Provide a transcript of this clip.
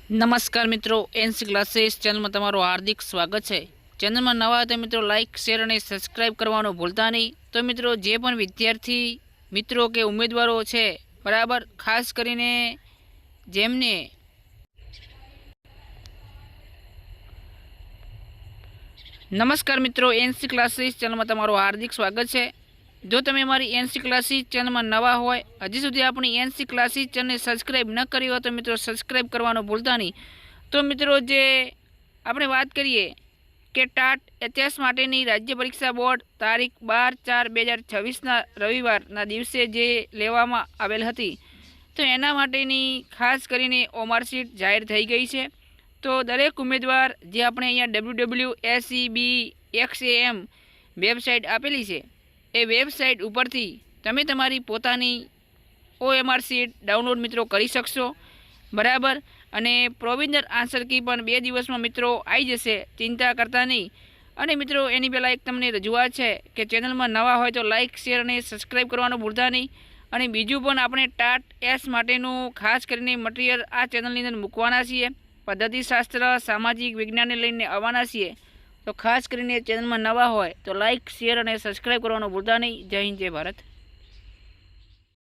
नमस्कार मित्रों, NC classes channel में तमारो हार्दिक स्वागत है। चैनल में नवा तो मित्रों लाइक शेर और सब्सक्राइब करवानो भूलता नहीं। तो मित्रों जे पण विद्यार्थी मित्रों के उम्मीदवारों है बराबर, खास करीने जेमने नमस्कार मित्रों, एनसी क्लासेस चैनल में तमारो हार्दिक स्वागत है। जो तमे हमारी एनसी क्लासेस चैनल में नवा होय, हजी सुधी अपनी एनसी क्लासेस चैनल ने सब्सक्राइब न करी हो तो मित्रों सब्सक्राइब करवानो भूलता नहीं। तो मित्रों जे આપણે વાત કરીએ કે ટાટ એચએસ માટેની રાજ્ય પરીક્ષા બોર્ડ તારીખ 12/4/2026ના રવિવારના દિવસે જે લેવામાં આવેલ હતી, તો એના માટેની ખાસ કરીને ઓમારશીટ જાહેર થઈ ગઈ છે। તો દરેક ઉમેદવાર જે આપણે અહીંયા www.secbexam વેબસાઇટ આપેલી છે, એ વેબસાઇટ ઉપરથી તમે તમારી પોતાની ઓએમઆર સીટ ડાઉનલોડ મિત્રો કરી શકશો બરાબર। અને પ્રોવિઝનલ આન્સર કી પણ 2 દિવસમાં મિત્રો આવી જશે, ચિંતા કરતા નહીં। અને મિત્રો એની પહેલાં એક તમને રજૂઆત છે કે ચેનલમાં નવા હોય તો લાઇક શેર અને સબસ્ક્રાઈબ કરવાનું ભૂલતા નહીં। અને બીજું પણ આપણે ટાટ એસ માટેનું ખાસ કરીને મટીરિયલ આ ચેનલની અંદર મૂકવાના છીએ, પદ્ધતિશાસ્ત્ર સામાજિક વિજ્ઞાનને લઈને આવવાના છીએ। તો ખાસ કરીને ચેનલમાં નવા હોય તો લાઇક શેર અને સબસ્ક્રાઈબ કરવાનું ભૂલતા નહીં। જય હિન્દ, જય ભારત।